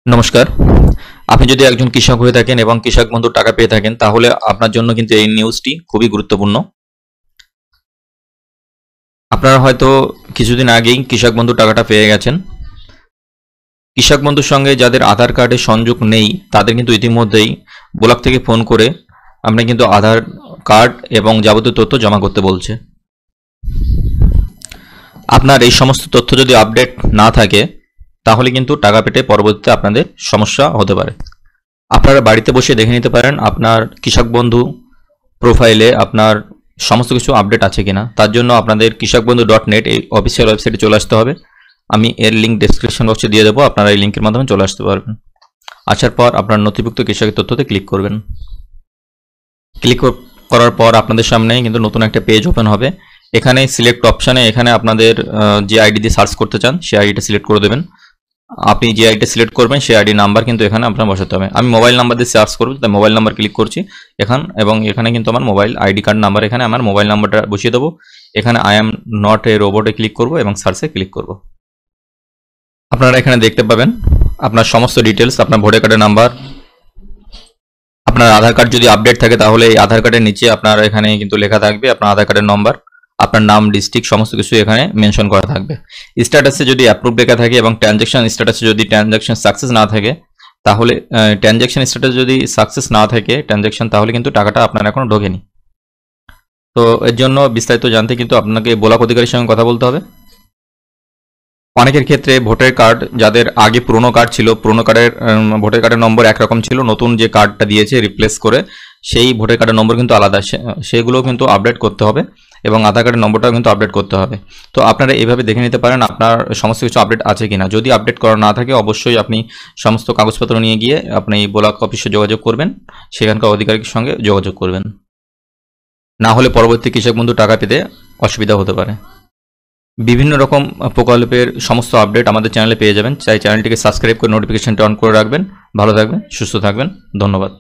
নমস্কার। আপনি যদি একজন কৃষক হয়ে থাকেন এবং কৃষক বন্ধুর টাকা পেয়ে থাকেন তাহলে আপনার জন্য কিন্তু এই নিউজটি খুবই গুরুত্বপূর্ণ। আপনারা হয়তো কিছুদিন আগেই কৃষক বন্ধুর টাকাটা পেয়ে গেছেন। কৃষক বন্ধুর সঙ্গে যাদের আধার কার্ডের সংযোগ নেই তাদের কিন্তু ইতিমধ্যেই ব্লক থেকে ফোন করে আপনি কিন্তু আধার কার্ড এবং যাবতীয় তথ্য জমা করতে বলছে। আপনার এই সমস্ত তথ্য যদি আপডেট না থাকে তাহলে কিন্তু টাকা পেতে পরবর্তীতে আপনাদের সমস্যা হতে পারে। আপনারা বাড়িতে বসে দেখে নিতে পারেন আপনার কৃষক বন্ধু প্রোফাইলে আপনার সমস্ত কিছু আপডেট আছে কিনা। তার জন্য আপনাদের kishakbandhu.net এই অফিসিয়াল ওয়েবসাইটে চলে আসতে হবে। আমি এর লিঙ্ক ডেসক্রিপশন বক্সে দিয়ে দেবো, আপনারা এই লিঙ্কের মাধ্যমে চলে আসতে পারবেন। আসার পর আপনার নথিভুক্ত কৃষকের তথ্যতে ক্লিক করবেন। ক্লিক করার পর আপনাদের সামনে কিন্তু নতুন একটা পেজ ওপেন হবে। এখানে সিলেক্ট অপশানে এখানে আপনাদের যে আইডি দিয়ে সার্চ করতে চান সেই আইডিটা সিলেক্ট করে দেবেন। আপনি যে আইডিটা সিলেক্ট করবেন সেই আইডি নাম্বার কিন্তু এখানে আপনার বসাতে হবে। আমি মোবাইল নাম্বার দিয়ে সার্চ করব, তাই মোবাইল নাম্বার ক্লিক করছি এবং এখানে কিন্তু আমার মোবাইল আইডি কার্ড নাম্বার, এখানে আমার মোবাইল নাম্বারটা বসিয়ে দেবো। এখানে আই এম নট এ রোবটে ক্লিক করব এবং সার্চে ক্লিক করব। আপনারা এখানে দেখতে পাবেন আপনার সমস্ত ডিটেলস, আপনার ভোটার কার্ডের নাম্বার, আপনার আধার কার্ড যদি আপডেট থাকে তাহলে এই আধার কার্ডের নিচে আপনার এখানে কিন্তু লেখা থাকবে আপনার আধার কার্ডের নম্বর, আপনার নাম, ডিস্ট্রিক্ট সমস্ত কিছু এখানে মেনশন করা থাকবে। স্ট্যাটাসে যদি অ্যাপ্রুভ লেখা থাকে এবং ট্রানজ্যাকশন স্ট্যাটাসে যদি ট্রানজ্যাকশন সাকসেস না থাকে তাহলে ট্রানজ্যাকশন স্ট্যাটাস যদি সাকসেস না থাকে ট্রানজ্যাকশন, তাহলে কিন্তু টাকাটা আপনার এখনো ঢোকেনি। তো এর জন্য বিস্তারিত জানতে কিন্তু আপনাকে ব্লক অধিকারীর সঙ্গে কথা বলতে হবে। অনেকের ক্ষেত্রে ভোটার কার্ড যাদের আগে পুরনো কার্ড ছিল, পুরনো কার্ডের ভোটার কার্ডের নম্বর একরকম ছিল, নতুন যে কার্ডটা দিয়েছে রিপ্লেস করে সেই ভোটার কার্ডের নম্বর কিন্তু আলাদা, সেগুলো কিন্তু আপডেট করতে হবে এবং আধার কার্ডের নম্বরটাও কিন্তু আপডেট করতে হবে। তো আপনারা এইভাবে দেখে নিতে পারেন আপনার সমস্ত কিছু আপডেট আছে কিনা। যদি আপডেট করা না থাকে অবশ্যই আপনি সমস্ত কাগজপত্র নিয়ে গিয়ে আপনি ব্লক অফিসে যোগাযোগ করবেন, সেখানকার অধিকারীর সঙ্গে যোগাযোগ করবেন, না হলে পরবর্তী কৃষক বন্ধু টাকা পেতে অসুবিধা হতে পারে। বিভিন্ন রকম প্রকল্পের সমস্ত আপডেট আমাদের চ্যানেলে পেয়ে যাবেন, তাই চ্যানেলটিকে সাবস্ক্রাইব করে নোটিফিকেশনটা অন করে রাখবেন। ভালো থাকবেন, সুস্থ থাকবেন, ধন্যবাদ।